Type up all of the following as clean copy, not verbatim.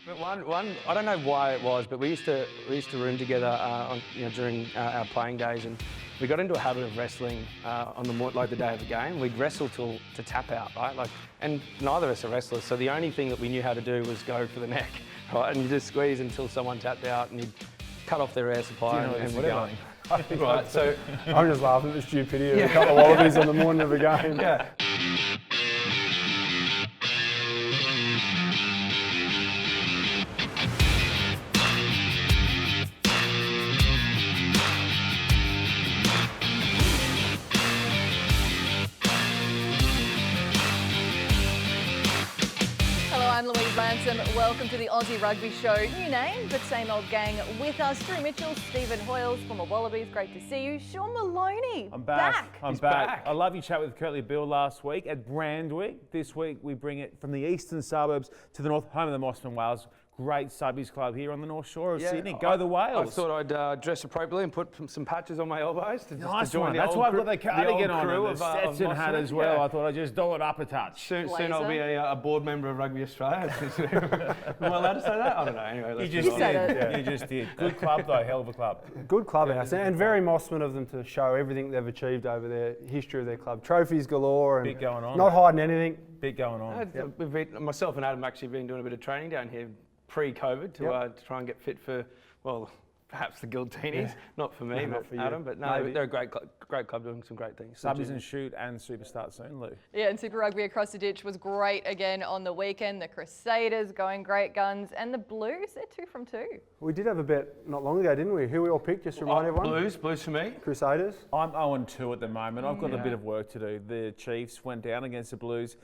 But one, I don't know why it was, but we used to room together during our playing days, and we got into a habit of wrestling on the day of the game. We'd wrestle to tap out, right? And neither of us are wrestlers, so the only thing that we knew how to do was go for the neck, right? And you just squeeze until someone tapped out, and you'd cut off their air supply and we're going. Right, so I'm just laughing at the stupidity of a couple of wallabies on the morning of a game. Yeah. I'm Louise Ransome. Welcome to the Aussie Rugby Show. New name, but same old gang with us. Drew Mitchell, Stephen Hoiles, former Wallabies. Great to see you. Sean Maloney. I'm back. I'm back. I love your chat with Kurtley Beale last week at Brandwick. This week we bring it from the eastern suburbs to the north, home of the Mosman Whales. Great subbies club here on the North Shore of Sydney. Go the Whales. I thought I'd dress appropriately and put some patches on my elbows to join one. the That's old why I've crew, got the cardigan on and the of Stetson hat as well. Yeah. I thought I'd just doll it up a touch. Soon I'll be a board member of Rugby Australia. Am I allowed to say that? I don't know. Anyway, You just did. Good club though, hell of a club. Good clubhouse, and very Mosman of them to show everything they've achieved over their history of their club. Trophies galore and bit going on. Not hiding anything. Bit going on. Myself and Adam actually been doing a bit of training down here pre-COVID to try and get fit for, well, perhaps the Giltinis. Not for me, not for Adam, but no, they're a great club doing some great things. Subbies and shoot and superstart soon, Lou. Yeah, and Super Rugby across the ditch was great again on the weekend. The Crusaders going great guns, and the Blues, they're 2 from 2. We did have a bet not long ago, didn't we? Who we all picked, just to remind everyone? Blues for me. Crusaders. I'm 0-2 at the moment. I've got a bit of work to do. The Chiefs went down against the Blues.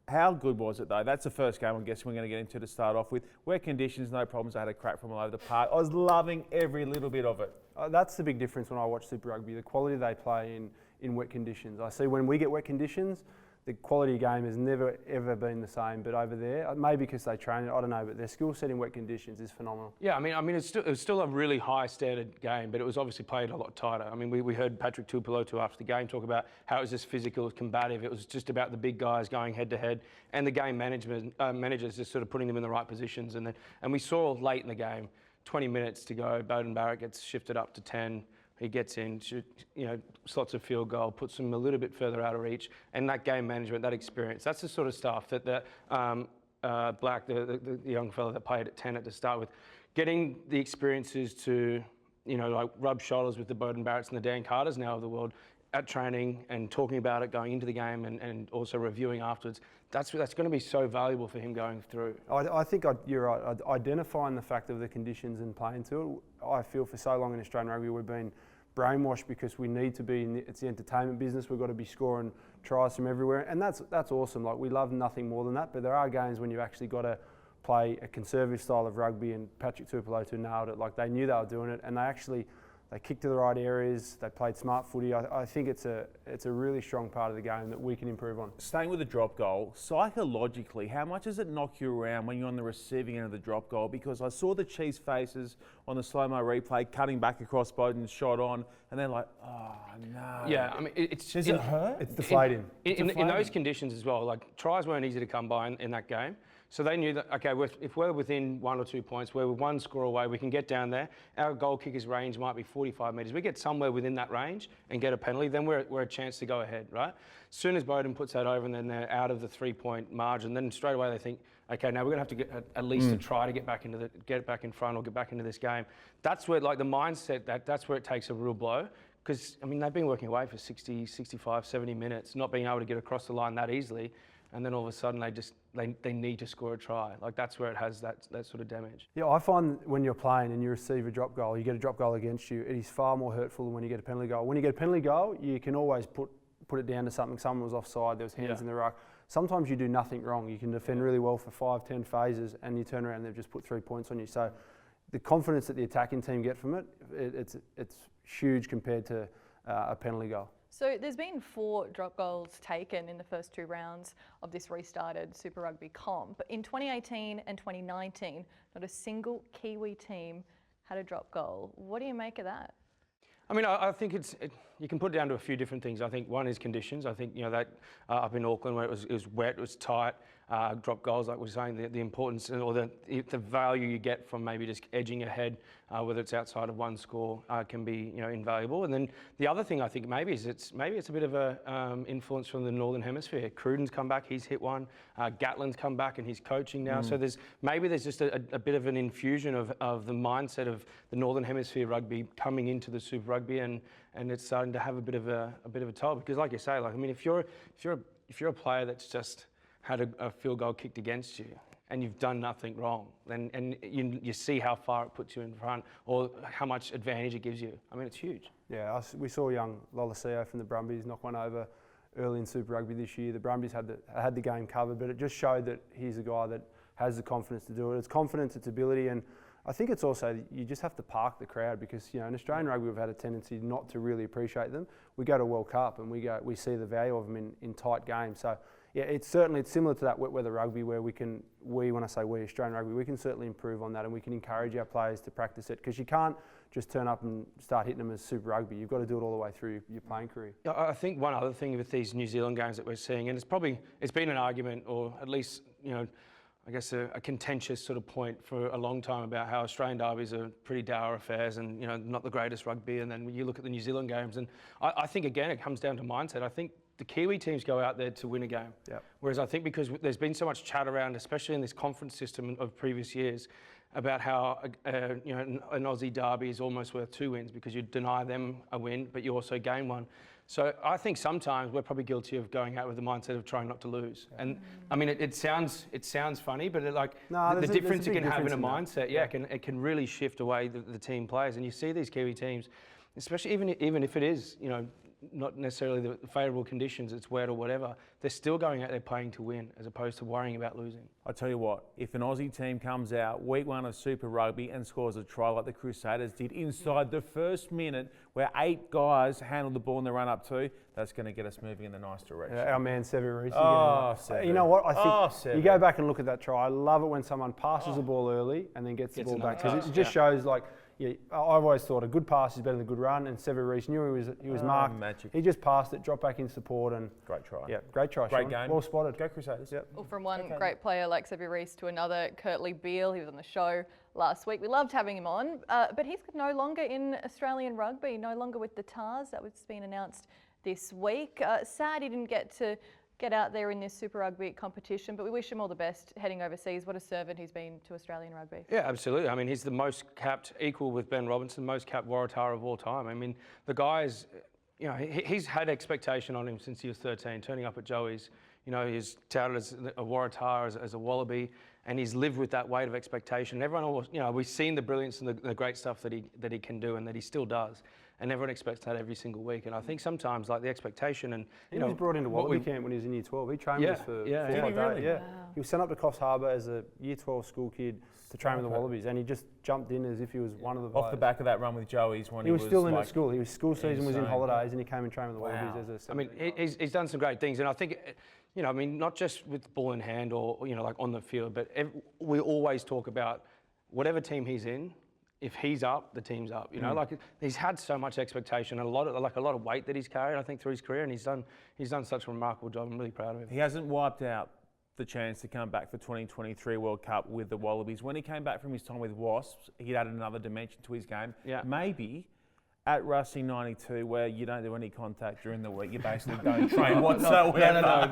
How good was it though? That's the first game I'm guessing we're going to get into to start off with. Wet conditions, no problems. I had a crack from all over the park. I was loving every little bit of it. That's the big difference when I watch Super Rugby, the quality they play in wet conditions. I see when we get wet conditions, the quality game has never ever been the same. But over there, maybe because they train it, I don't know, but their skill set in wet conditions is phenomenal. Yeah, I mean, it was still a really high standard game, but it was obviously played a lot tighter. I mean, we heard Patrick Tuipulotu after the game talk about how it was just physical, combative. It was just about the big guys going head to head, and the game managers just sort of putting them in the right positions. And we saw late in the game, 20 minutes to go, Beauden Barrett gets shifted up to 10. He gets in, slots a field goal, puts them a little bit further out of reach, and that game management, that experience, that's the sort of stuff that Black, the young fella that played at 10 at the start with, getting the experiences to, rub shoulders with the Beauden Barretts and the Dan Carters now of the world at training and talking about it going into the game and also reviewing afterwards. That's going to be so valuable for him going through. I think you're right. Identifying the fact of the conditions and playing to it, I feel for so long in Australian rugby we've been brainwashed because we need to be it's the entertainment business. We've got to be scoring tries from everywhere, and that's awesome. Like, we love nothing more than that. But there are games when you've actually got to play a conservative style of rugby, and Patrick Tuipulotu nailed it. Like, they knew they were doing it, and they kicked to the right areas. They played smart footy. I think it's a really strong part of the game that we can improve on. Staying with the drop goal, psychologically, how much does it knock you around when you're on the receiving end of the drop goal? Because I saw the Chiefs' faces on the slow-mo replay, cutting back across Beauden's shot on, and they're like, oh, no. Yeah, I mean, does it hurt? It's deflating. In those conditions as well, like, tries weren't easy to come by in that game. So they knew that, okay, if we're within 1 or 2 points, we're 1 score away, we can get down there. Our goal kicker's range might be 45 metres. We get somewhere within that range and get a penalty, then we're a chance to go ahead, right? As soon as Beauden puts that over and then they're out of the 3-point margin, then straight away they think, okay, now we're going to have to get at least to try to get back in front or get back into this game. That's where, like, the mindset, that's where it takes a real blow. Because, I mean, they've been working away for 60, 65, 70 minutes, not being able to get across the line that easily. And then all of a sudden they need to score a try. Like, that's where it has that sort of damage. Yeah, I find when you're playing and you receive a drop goal, you get a drop goal against you, it is far more hurtful than when you get a penalty goal. When you get a penalty goal, you can always put it down to something. Someone was offside, there was hands in the ruck. Sometimes you do nothing wrong. You can defend really well for 5, 10 phases, and you turn around and they've just put 3 points on you. So the confidence that the attacking team get from it, it's huge compared to a penalty goal. So there's been 4 drop goals taken in the first 2 rounds of this restarted Super Rugby comp. In 2018 and 2019, not a single Kiwi team had a drop goal. What do you make of that? I mean, I think you can put it down to a few different things. I think one is conditions. I think, that up in Auckland where it was wet, it was tight, drop goals, like we're saying, the importance or the value you get from maybe just edging ahead, whether it's outside of one score, can be invaluable. And then the other thing I think maybe is it's a bit of a influence from the Northern Hemisphere. Cruden's come back, he's hit one. Gatlin's come back and he's coaching now. So there's just a bit of an infusion of the mindset of the Northern Hemisphere rugby coming into the Super Rugby, and it's starting to have a bit of a toll, because like you say, like I mean, if you're a player that's just had a field goal kicked against you and you've done nothing wrong, and you see how far it puts you in front or how much advantage it gives you. I mean, it's huge. Yeah, we saw young Lolaseo from the Brumbies knock one over early in Super Rugby this year. The Brumbies had the game covered, but it just showed that he's a guy that has the confidence to do it. It's confidence, it's ability, and I think it's also you just have to park the crowd, because in Australian rugby we've had a tendency not to really appreciate them. We go to World Cup and we see the value of them in tight games. So yeah, it's similar to that wet weather rugby, where when I say we, Australian rugby, we can certainly improve on that, and we can encourage our players to practice it, because you can't just turn up and start hitting them as Super Rugby. You've got to do it all the way through your playing career. I think one other thing with these New Zealand games that we're seeing, and it's been an argument, or at least I guess a contentious sort of point for a long time, about how Australian derbies are pretty dour affairs and not the greatest rugby. And then when you look at the New Zealand games, and I think again it comes down to mindset. I think the Kiwi teams go out there to win a game. Yep. Whereas I think because there's been so much chat around, especially in this conference system of previous years, about how an Aussie derby is almost worth 2 wins, because you deny them a win, but you also gain one. So I think sometimes we're probably guilty of going out with the mindset of trying not to lose. And I mean, it sounds funny, but the difference it can have in a mindset, it can really shift away the team players. And you see these Kiwi teams, especially even if it is, not necessarily the favourable conditions, it's wet or whatever, they're still going out there playing to win as opposed to worrying about losing. I tell you what, if an Aussie team comes out week 1 of Super Rugby and scores a try like the Crusaders did inside the first minute, where 8 guys handled the ball in the run up to, that's going to get us moving in the nice direction. Yeah, our man Sevi Reece. Sevi. You know what? I think you go back and look at that try. I love it when someone passes the ball early and then gets the ball back, because it just shows I've always thought a good pass is better than a good run, and Sevi Reece knew he was marked. Magic. He just passed it, dropped back in support, and great try. Yeah, great try. Great Sean. game. Well spotted. Go Crusaders. Yep. Well, from one great player like Sevi Reece to another, Kurtley Beale, he was on the show last week. We loved having him on, but he's no longer in Australian rugby, no longer with the Tars. That was been announced this week. Sad he didn't get out there in this Super Rugby competition, but we wish him all the best heading overseas. What a servant he's been to Australian rugby. Yeah, absolutely. I mean, he's the most capped, equal with Ben Robinson, most capped Waratah of all time. I mean, the guy is, he's had expectation on him since he was 13, turning up at Joey's. He's touted as a Waratah, as a Wallaby, and he's lived with that weight of expectation. Everyone always, we've seen the brilliance and the great stuff that he can do and that he still does. And everyone expects that every single week. And I think sometimes, the expectation and, he was brought into Wallaby camp when he was in Year 12. He trained with us for 4 days. Yeah. Wow. He was sent up to Coffs Harbour as a Year 12 school kid to train with the Wallabies, and he just jumped in as if he was one of the players. Off the back of that run with Joey's when he was still in at school. School season was in holidays, and he came and trained with the Wallabies as a... I mean, he's done some great things, and I think, not just with ball in hand or, on the field, but we always talk about whatever team he's in, if he's up, the team's up. He's had so much expectation and a lot of weight that he's carried, I think, through his career, and he's done such a remarkable job. I'm really proud of him. He hasn't wiped out the chance to come back for 2023 World Cup with the Wallabies. When he came back from his time with Wasps, he added another dimension to his game. Yeah. Maybe at Rusty 92, where you don't do any contact during the week, you basically don't train whatsoever.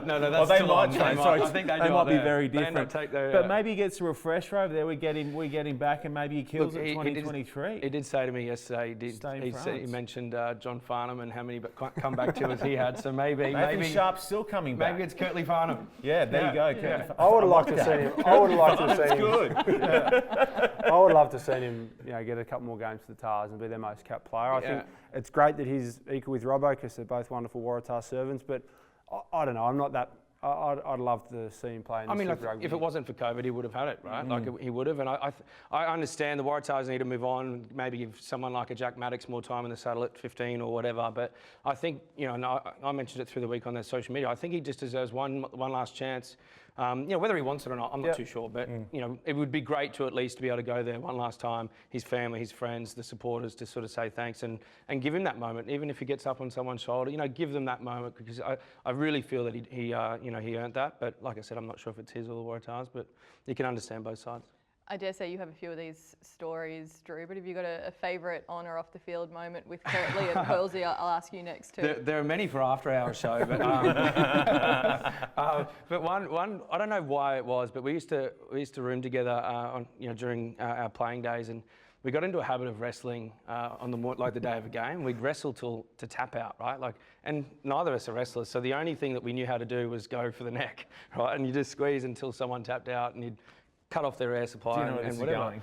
No, that's they might train. Sorry, I think they might be very different. But maybe he gets a refresher over there. We get him back, and maybe he kills it 2023. He did say to me yesterday. He mentioned John Farnham and how many comeback tours he had. So maybe Sharp's still coming back. Maybe it's Kurtley Farnham. Yeah, there you go. Yeah. I would have liked to see him. I would have liked to see him. Good. I would love to see him, get a couple more games for the Tars and be their most capped player. I think it's great that he's equal with Robbo, because they're both wonderful Waratah servants. But I don't know. I'm not that. I'd love to see him play in the Super Rugby. If it wasn't for COVID, he would have had it, right? He would have. And I understand the Waratahs need to move on, maybe give someone like a Jack Maddox more time in the saddle at 15 or whatever. But I think, and I mentioned it through the week on their social media, I think he just deserves one last chance Whether he wants it or not, I'm not too sure. But it would be great to at least be able to go there one last time. His family, his friends, the supporters, to sort of say thanks and give him that moment, even if he gets up on someone's shoulder. Give them that moment, because I really feel that he earned that. But like I said, I'm not sure if it's his or the Waratahs, but you can understand both sides. I dare say you have a few of these stories, Drew, but have you got a favourite on or off the field moment with Kurtley and Hoiles? I'll ask you next too. There are many for after our show, but but one I don't know why it was, but we used to room together during our playing days, and we got into a habit of wrestling on the day of a game. We'd wrestle to tap out, right? And neither of us are wrestlers, so the only thing that we knew how to do was go for the neck, right? And you just squeeze until someone tapped out, and you'd cut off their air supply and whatever.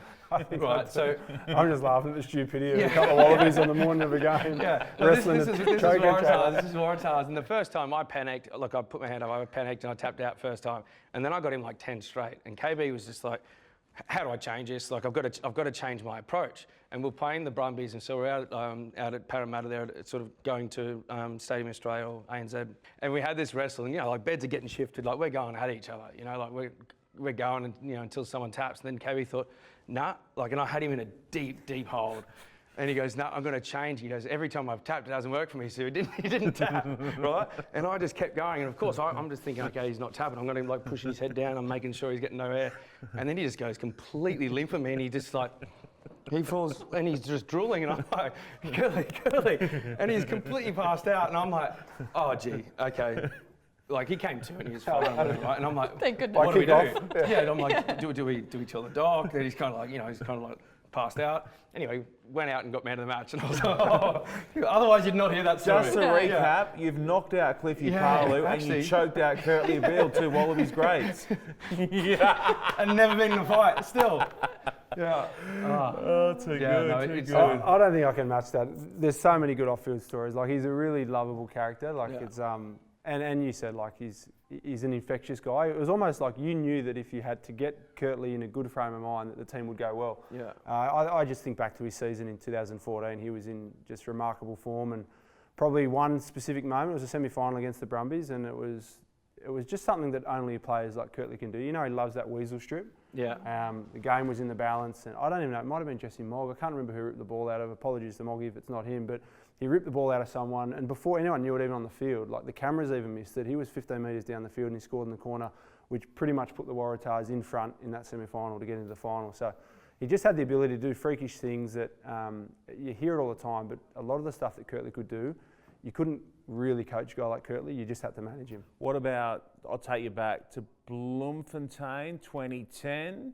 Right, so I'm just laughing at the stupidity of a couple of wallabies on the morning of a game. Yeah, wrestling this is Waratahs. And the first time I panicked, I put my hand up, I panicked and I tapped out first time, and then I got him like 10 straight. And KB was just like, "How do I change this? I've got to change my approach." And we're playing the Brumbies, and so we're out at Parramatta there, sort of going to Stadium Australia or ANZ, and we had this wrestling. Beds are getting shifted, we're going at each other. We're going until someone taps. And then KB thought, nah, and I had him in a deep, deep hold. And he goes, no, I'm going to change. He goes, every time I've tapped, it doesn't work for me. So he didn't tap, right? And I just kept going. And of course, I'm just thinking, okay, he's not tapping. I'm going to pushing his head down. I'm making sure he's getting no air. And then he just goes completely limp at me, and he just he falls and he's just drooling, and I'm like, Kurtley. And he's completely passed out. And I'm like, oh, gee, okay. He came to and he was fine, right? And I'm like, thank goodness. What do we do? Yeah, and I'm like, do we tell the doc? And he's kind of passed out. Anyway, went out and got man of the match, and I was like, oh, otherwise you'd not hear that story. Just to recap, you've knocked out Cliffy Parlew and you choked out Kurtley Beale, two Wallabies greats. And never been in a fight, still. Yeah. Too good. Too good. I don't think I can match that. There's so many good off-field stories. He's a really lovable character. It's And you said he's an infectious guy. It was almost like you knew that if you had to get Kurtley in a good frame of mind, that the team would go well. Yeah. I just think back to his season in 2014. He was in just remarkable form, and probably one specific moment. It was a semi-final against the Brumbies, and it was just something that only players like Kurtley can do. He loves that weasel strip. Yeah. The game was in the balance, and I don't even know. It might have been Jesse Mogg. I can't remember who ripped the ball out of. Apologies to Moggy if it's not him, but he ripped the ball out of someone, and before anyone knew it, even on the field, the cameras even missed it. He was 15 metres down the field and he scored in the corner, which pretty much put the Waratahs in front in that semi-final to get into the final. So he just had the ability to do freakish things that you hear it all the time, but a lot of the stuff that Kurtley could do, you couldn't really coach a guy like Kurtley. You just had to manage him. What about, I'll take you back to Bloemfontein 2010.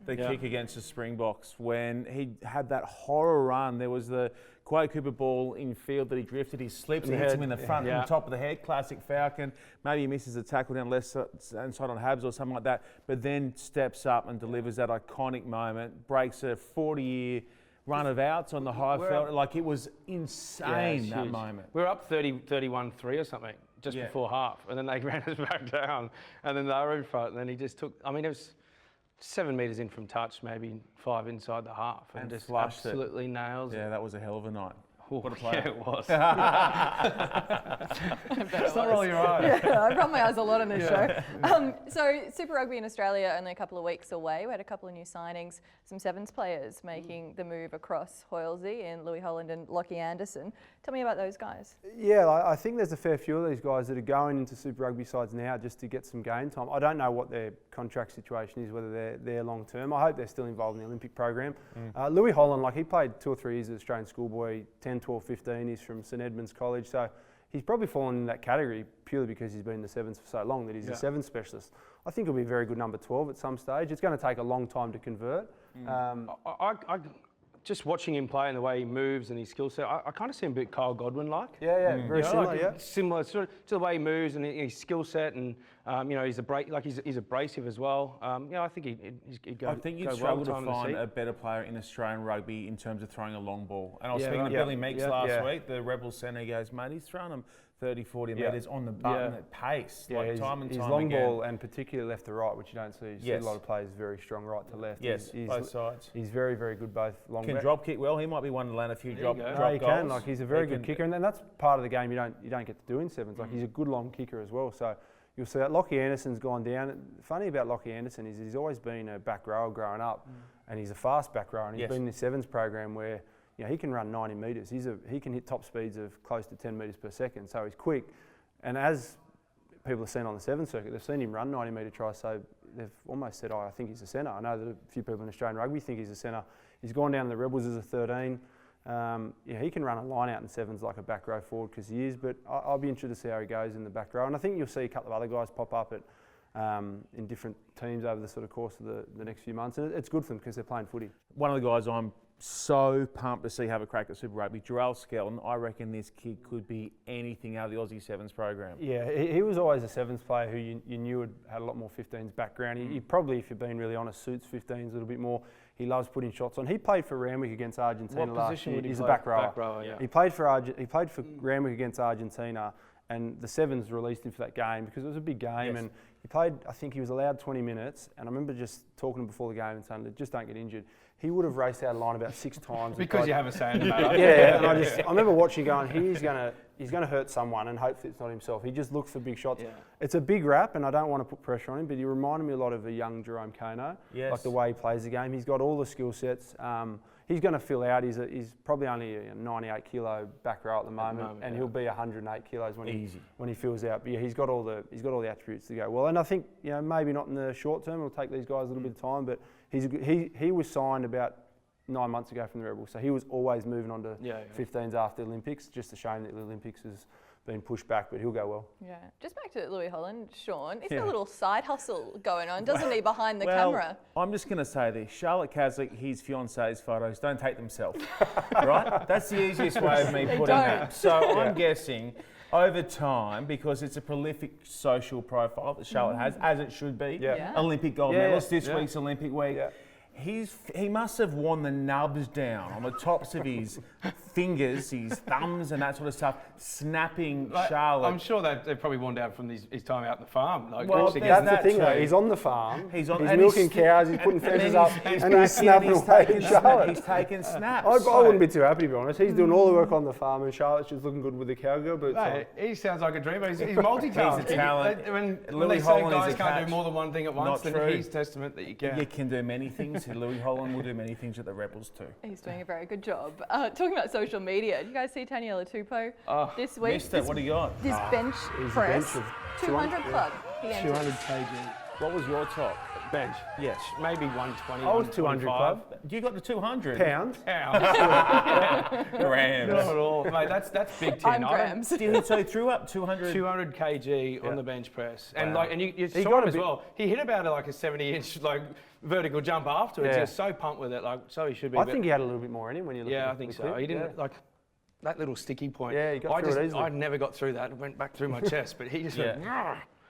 The kick against the Springboks, when he had that horror run. There was the Quade Cooper ball in field that he drifted, he slips, and hits him in the front, on top of the head, classic Falcon. Maybe he misses a tackle down left side on Habs or something like that, but then steps up and delivers that iconic moment, breaks a 40-year run of outs on the high felt. It was insane, that moment. We were up 31-3 or something just before half, and then they ran us back down, and then they were in front, and then he just took, it was 7 metres in from touch, maybe 5 inside the half, and just absolutely nails it. Yeah, that was a hell of a night. What a player. Yeah, it was. Stop rolling your eyes. Yeah, I run my eyes a lot on this show. So Super Rugby in Australia only a couple of weeks away. We had a couple of new signings, some Sevens players making the move across Hoiles and Louis Holland and Lockie Anderson. Tell me about those guys. Yeah, I think there's a fair few of these guys that are going into Super Rugby sides now just to get some game time. I don't know what their contract situation is, whether they're there long term. I hope they're still involved in the Olympic program. Louis Holland, he played 2 or 3 years as Australian schoolboy, 10, 12, 15. He's from St Edmunds College, so he's probably fallen in that category purely because he's been in the Sevens for so long that he's a Sevens specialist. I think he'll be a very good number 12 at some stage. It's going to take a long time to convert. I just watching him play and the way he moves and his skill set, I kind of see him a bit Kyle Godwin-like. Very similar, Similar sort of to the way he moves and his skill set, and he's abrasive as well. I think he'd go. I think you'd struggle to find a better player in Australian rugby in terms of throwing a long ball. And I was speaking to Billy Meeks last week, the Rebels centre. He goes, mate, he's throwing them 30, 40 metres on the button at pace, time and time again. His long ball, and particularly left to right, which you don't see. You see a lot of players very strong right to left. Yes, both sides. He's very, very good both long. Can drop kick well. He might be one to land a few drop goals. He can. He's a very good kicker, and that's part of the game you don't get to do in Sevens. He's a good long kicker as well. So you'll see that Lockie Anderson's gone down. Funny about Lockie Anderson is he's always been a back rower growing up, and he's a fast back rower, and he's been in the sevens program where he can run 90 metres. He can hit top speeds of close to 10 metres per second, so he's quick. And as people have seen on the sevens circuit, they've seen him run 90 metre tries, so they've almost said, I think he's a centre. I know that a few people in Australian rugby think he's a centre. He's gone down to the Rebels as a 13. He can run a line out in sevens like a back row forward because he is, but I'll be interested to see how he goes in the back row. And I think you'll see a couple of other guys pop up in different teams over the sort of course of the next few months. And it's good for them because they're playing footy. One of the guys I'm so pumped to see have a crack at Super Rugby, Jarrell Skelton. I reckon this kid could be anything out of the Aussie Sevens program. Yeah, he was always a sevens player who you knew had a lot more 15s background. He probably, if you're being really honest, suits 15s a little bit more. He loves putting shots on. He played for Randwick against Argentina last year. He's a back rower. Back rower, yeah. He played for Randwick against Argentina, and the Sevens released him for that game because it was a big game. And he played, I think he was allowed 20 minutes. And I remember just talking to him before the game and saying, just don't get injured. He would have raced out of line about 6 times. Because you have a say in the matter. Yeah, and I remember watching going, he's gonna hurt someone, and hopefully it's not himself. He just looks for big shots. Yeah. It's a big rap, and I don't want to put pressure on him, but he reminded me a lot of a young Jerome Kano. Yes. Like the way he plays the game. He's got all the skill sets. He's going to fill out. He's probably only a 98 kilo back row at the moment, and he'll be 108 kilos when he fills out. But yeah, he's got all the attributes to go well. And I think maybe not in the short term. It'll take these guys a little bit of time, but he was signed about 9 months ago from the Rebels, so he was always moving on to 15s after the Olympics. Just a shame that the Olympics has been pushed back, but he'll go well. Yeah. Just back to Louis Holland, Sean. He's got a little side hustle going on, doesn't he, behind the camera? I'm just going to say this. Charlotte Caslick, his fiancée's photos, don't take themselves, right? That's the easiest way of me putting that. So I'm guessing over time, because it's a prolific social profile that Charlotte has, as it should be, Olympic gold medalist this week's Olympic week. Yeah. He must have worn the nubs down on the tops of his fingers, his thumbs and that sort of stuff, snapping Charlotte. I'm sure that they've probably worn down from his time out in the farm. Well, that's the thing though, he's on the farm, he's milking cows, he's putting fences up, and he's snapping away at Charlotte. He's taking snaps. I wouldn't be too happy to be honest. He's doing all the work on the farm and Charlotte's just looking good with the cowgirl boots on. He sounds like a dreamer. He's multitasking. He's a talent. When they say guys can't do more than one thing at once, then he's testament that you can. You can do many things. Louis Holland will do many things at the Rebels too. He's doing a very good job. Talking about social media, did you guys see Taniela Tupou this week? Missed it. What do you got? This bench press, 200 club. 200 kg. What was your top? Bench. Yes. Maybe 120. I was 200 club. You got the 200? Pounds. Grams. Not at all. Mate, that's big tin. Grams. So he threw up 200 kg on the bench press. And and you saw him as well. He hit about like a 70-inch vertical jump afterwards. He was so pumped with it, so he should be. I think he had a little bit more in him when you look at it. Yeah, I think so. He didn't that little sticky point. Yeah, he got through it easily. I never got through that. It went back through my chest, but he just went.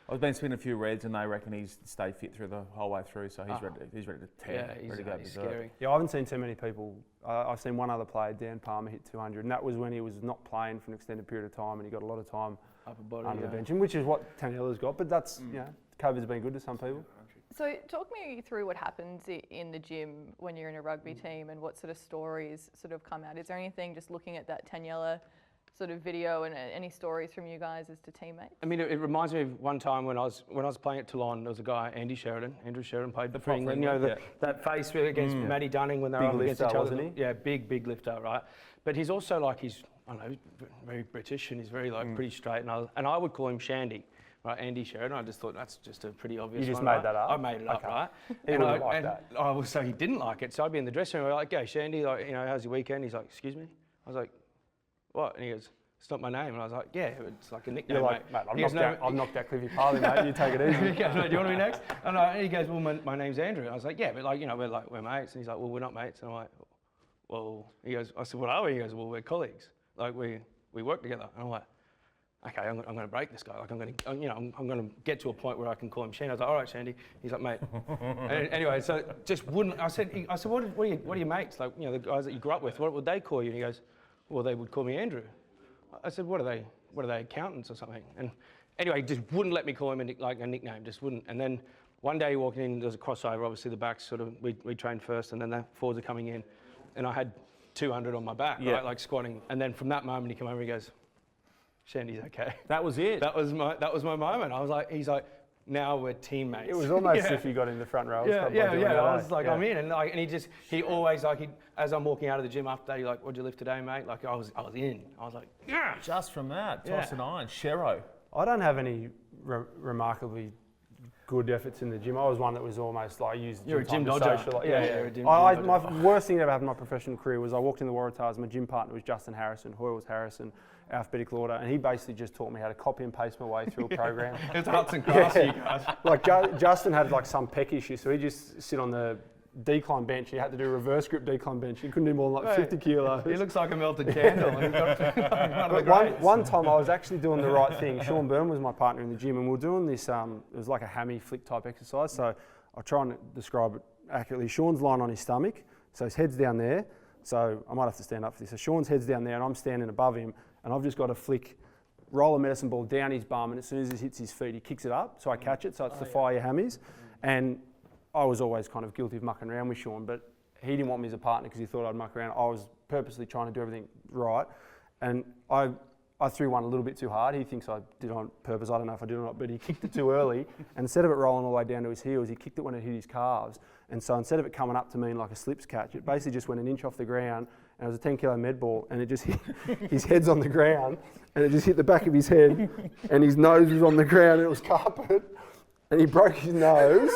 I've been spinning a few reds, and they reckon he's stayed fit through the whole way through, so he's ready to tear. Yeah, ready to go. he's scary. Yeah, I haven't seen too many people. I've seen one other player, Dan Palmer, hit 200, and that was when he was not playing for an extended period of time, and he got a lot of time upper body under the bench, and which is what Taniela's got. But that's COVID's been good to some people. So talk me through what happens in the gym when you're in a rugby team, and what sort of stories sort of come out. Is there anything, just looking at that Taniela sort of video, and any stories from you guys as to teammates? I mean, it reminds me of one time when I was playing at Toulon. There was a guy, Andrew Sheridan, played for England. You know, that face against Matty Dunning when they were up against each other. Wasn't he? Yeah, big lifter, right? But he's also he's very British, and he's very pretty straight. And I would call him Shandy. Right, Andy Sheridan. I just thought that's just a pretty obvious one. You just made that up? I made it up, right? He wouldn't like that. So he didn't like it. So I'd be in the dressing room, like, "Okay, Shandy, how's your weekend?" He's like, "Excuse me?" I was like, "What?" And he goes, "It's not my name." And I was like, "Yeah, it's like a nickname, You're like, mate, I've knocked out Cliffy Parley, mate. You take it easy." He goes, "No, do you want to be next?" And he goes, "Well, my name's Andrew." And I was like, "Yeah, but we're mates." And he's like, "Well, we're not mates." And I'm like, "Well," he goes, I said, "What are we?" He goes, "Well, we're colleagues. Like we work together." And I'm like, "Okay, I'm going to break this guy. Like I'm going to get to a point where I can call him Shandy." I was like, "All right, Shandy." He's like, "Mate." And anyway, so just wouldn't. I said, "What are your mates? Like, the guys that you grew up with? What would they call you?" And he goes, "Well, they would call me Andrew." I said, "What are they? What are they, accountants or something?" And anyway, just wouldn't let me call him a nickname. Just wouldn't. And then one day walking in, there was a crossover. Obviously, the backs we trained first, and then the forwards are coming in, and I had 200 on my back, right, like squatting. And then from that moment, he came over, he goes, Shandy's okay. That was it. That was my moment. I was like, he's like, now we're teammates. It was almost as if you got in the front row. I was like, I'm in, and he always like, as I'm walking out of the gym after that, he's like, what'd you lift today, mate? Like I was in. I was like, yeah. Just from that, toss and iron, Shero. I don't have any remarkably good efforts in the gym. I was one that was almost like used. You're a gym time to dodger. socialise. You're a gym My dodger. worst thing that ever happened in my professional career was I walked in the Waratahs. My gym partner was Justin Harrison, Hoiles Harrison, alphabetical order, and he basically just taught me how to copy and paste my way through a program. It's arts and crafts, you guys. Like Justin had like some pec issue, so he just sit on the decline bench. He had to do reverse grip decline bench. He couldn't do more than like 50 kilos. He looks like a melted candle. And he's got one time I was actually doing the right thing. Sean Byrne was my partner in the gym, and we were doing this, it was like a hammy flick type exercise. So I'll try and describe it accurately. Sean's lying on his stomach, so his head's down there. So I might have to stand up for this. So Sean's head's down there, and I'm standing above him, and I've just got to flick, roll a medicine ball down his bum, and as soon as it hits his feet, he kicks it up. So I catch it, so it's to fire your hammies. And I was always kind of guilty of mucking around with Sean, but he didn't want me as a partner because he thought I'd muck around. I was purposely trying to do everything right, and I threw one a little bit too hard. He thinks I did it on purpose. I don't know if I did or not, but he kicked it too early, and instead of it rolling all the way down to his heels, he kicked it when it hit his calves. And so instead of it coming up to me like a slips catch, it basically just went an inch off the ground, and it was a 10 kilo med ball, and it just hit, his head's on the ground, and it just hit the back of his head, and his nose was on the ground, and it was carpet, and he broke his nose.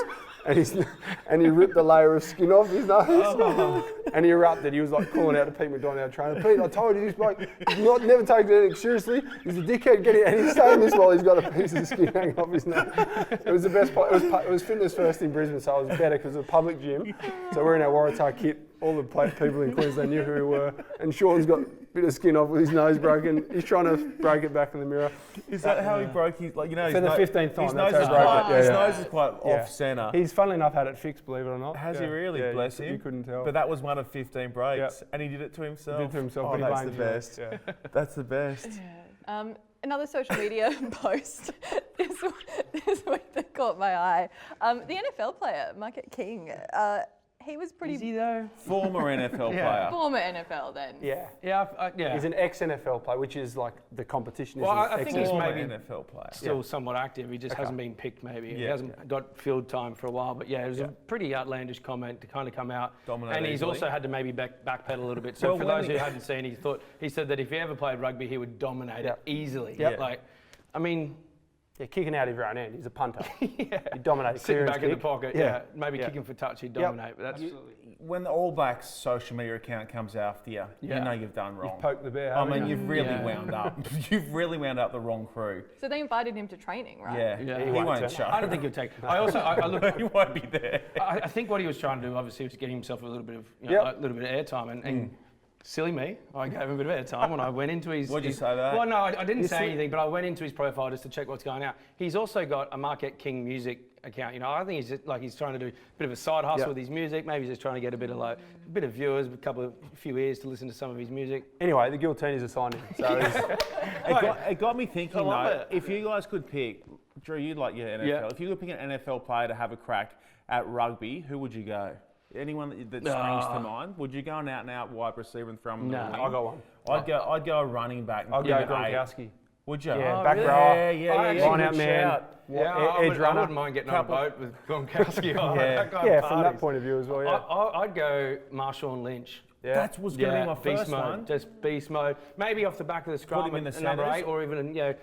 And he ripped the layer of skin off his nose, and he erupted. He was like calling out to Pete McDonald, our trainer. Pete, I told you this bloke, he's never taken anything seriously. He's a dickhead getting, and he's saying this while he's got a piece of skin hanging off his nose. It was the best part. It was Fitness First in Brisbane, so it was better because it was a public gym. So we're in our Waratah kit. All the people in Queensland knew who we were, and Sean's got a bit of skin off with his nose broken. He's trying to break it back in the mirror. Is that how he broke his, like, you know, For the 15th time, his that's nose, how he broke it. his nose is quite off centre. He's funnily enough had it fixed, believe it or not. Has he really? Yeah, Bless him. You couldn't tell. But that was one of 15 breaks, and he did it to himself. He did it to himself, Oh, but he that's the blamed you. best. Yeah. That's the best. Another social media post this week that caught my eye. The NFL player, Market King, he was pretty... Is he though? Former NFL player. Former NFL then. Yeah. He's an ex-NFL player, which is like the competition. Well, I think he's Former maybe NFL player. still somewhat active. He just hasn't been picked maybe. He Yeah. hasn't got field time for a while. But yeah, it was a pretty outlandish comment to kind of come out. Dominate and he's easily. also had to maybe backpedal a little bit. So Well, for when those he- who hadn't seen, he said that if he ever played rugby, he would dominate it easily. Yep. Like, I mean... Yeah, kicking out of your own end. He's a punter. He dominates. Sitting clearance back in the kick. pocket, maybe kicking for touch, he'd dominate. But that's When the All Blacks social media account comes after you, you know you've done wrong. You've poked the bear. I haven't mean, you? you've really wound up. You've really wound up the wrong crew. So they invited him to training, right? Yeah, he won't won't turn show. I don't think he'll take. I look. He won't be there. I think what he was trying to do, obviously, was getting himself a little bit of, a little bit of airtime, and silly me, I gave him a bit of airtime when I went into his... What'd you say that? Well, no, I didn't say anything, but I went into his profile just to check what's going on. He's also got a Marquette King music account. I think he's just, he's trying to do a bit of a side hustle with his music. Maybe he's just trying to get a bit of viewers, a few ears to listen to some of his music. Anyway, the Giltinis are signed him. So It got me thinking, love though, it. if you guys could pick, Drew, you'd like your NFL. Yeah. If you could pick an NFL player to have a crack at rugby, who would you go? Anyone that springs to mind? Would you go an out-and-out wide receiver and throw him in the wing? I got one. I'd go a running back. And I'll give go it Gronkowski. Would you? Yeah, Oh, back really? row. Yeah. Line out Good man. shout. I Edge runner. wouldn't mind getting on a boat with Gronkowski. That guy Yeah, from that parties. point of view as well. Yeah. I'd go Marshawn Lynch. Yeah. That was going to be my beast first mode. one. Just beast mode. Maybe off the back of the scrum him in the at number centres. 8, or even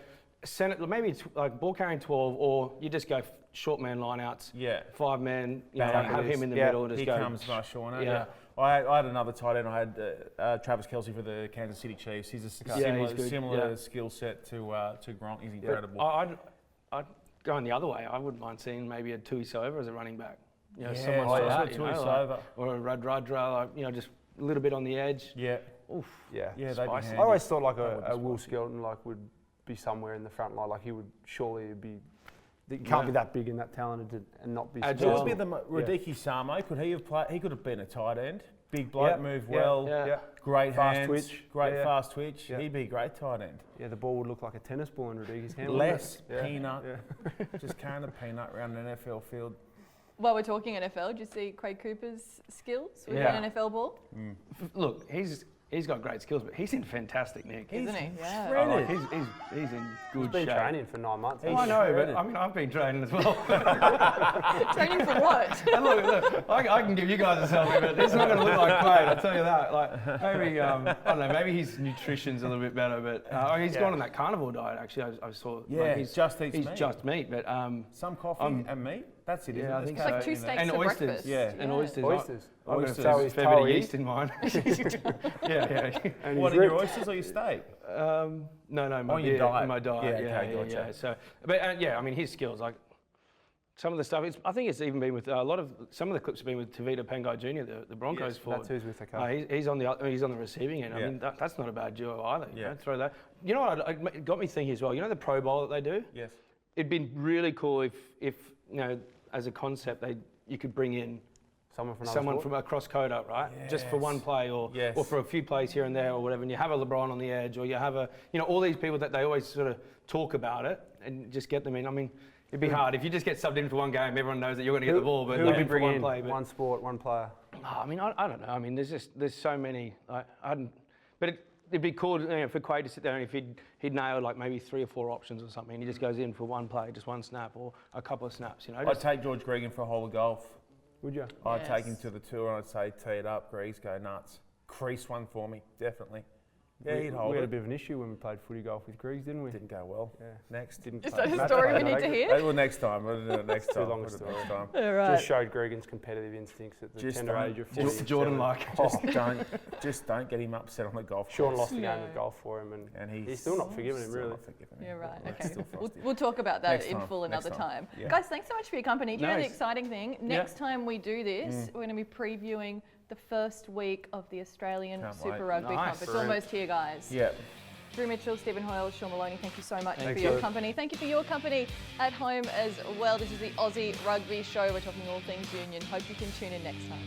center. Maybe it's like ball carrying 12, or you just go short man lineouts. Yeah. 5 men. Bang. Have him in the Yeah. middle. Just He go. comes Marshawn. Yeah. I had another tight end. I had Travis Kelce for the Kansas City Chiefs. He's a he's good. similar Yeah. skill set to Gronk. He's incredible. I'd go in the other way. I wouldn't mind seeing maybe a Tuisova as a running back. Yeah, someone I like saw that, Tuisova. or a Radradra, just a little bit on the edge. Yeah. Oof. Yeah. Yeah, they'd be Spicy. handy. I always thought like That would be a Will spicy. Skelton would be somewhere in the front line. Like he would surely be. He can't be that big and that talented and not be. Agile. Just be the Radicki Samo. Could he have played? He could have been a tight end. Big bloke, move well. Yeah. Great Fast hands, twitch. great Yeah. fast twitch. Yeah. He'd be a great tight end. Yeah, the ball would look like a tennis ball in Rodriguez's hand. Less wouldn't it? peanut, Yeah. just carrying the peanut around an NFL field. While we're talking NFL, did you see Craig Cooper's skills with Yeah. an NFL ball? Look, he's He's got great skills, but he's in fantastic nick. Isn't he? Yeah. Oh, like, he's in good He's been shape. training for 9 months. I know, but I mean, I've been training as well. Training for what? And look, I can give you guys a selfie, but it's not going to look like Quade, I'll tell you that. Like, maybe, I don't know, maybe his nutrition's a little bit better, but he's gone on that carnivore diet, actually. I saw. Yeah, like, he's just eats he's meat. just meat, but Some coffee and meat. That's it, isn't it? I think It's like 2 steaks and for oysters, breakfast. yeah, and oysters. Oysters. I've Oysters. got So a he's fair bit of toe yeast in mine. yeah. And What, he's are your ripped. oysters or your steak? No, my your diet. My diet. Yeah, okay, gotcha. Yeah. So, but yeah, I mean, his skills, like some of the stuff. I think it's even been with some of the clips have been with Tavita Pangai Jr., the Broncos forward. That's who's with the cup. He's on the receiving end. I mean, that's not a bad duo either. Yeah. Throw that. You know what? It got me thinking as well. You know the Pro Bowl that they do. Yes. It'd been really cool if you know, as a concept, you could bring in Someone from across Coda, right? Just for one play or for a few plays here and there or whatever. And you have a LeBron on the edge, or you have all these people that they always sort of talk about it and just get them in. I mean, it'd be hard if you just get subbed in for one game. Everyone knows that you're going to get the ball, but who would you for bring one in? play. But One sport, one player. I mean, I don't know. I mean, there's so many. But it'd be cool for Quade to sit there and if he'd nail like maybe 3 or 4 options or something. He just goes in for one play, just one snap or a couple of snaps. I'd take George Gregan for a hole of golf. Would you? I'd take him to the tour and I'd say, tee it up, Grease, go nuts. Crease one for me, definitely. Yeah, he'd hold We had a it. bit of an issue when we played footy golf with Griggs, didn't we? Didn't go well. Yeah. Next. Didn't Is play. that a Matt story we played need to it. hear? Well, next time. We'll do it next time. long We'll do it story. next time. All right. Just showed Gregan's competitive instincts at the tender age of 40. Jordan-like. Just don't get him upset on the golf Sean course. lost the game of golf for him, and he's still not forgiven him, Still really. not forgiven him. Yeah, right. Yeah, Okay. still frosty. We'll talk about that Next in time, full next another time. time. Yeah. Guys, thanks so much for your company. Do you know the Nice. exciting thing? Next time we do this, we're going to be previewing the first week of the Australian Can't Super wait. Rugby Nice. Club. It's Brilliant. almost here, guys. Yeah. Drew Mitchell, Stephen Hoiles, Sean Maloney, thank you so much Thank for your you. company. Thank you for your company at home as well. This is the Aussie Rugby Show. We're talking all things union. Hope you can tune in next time.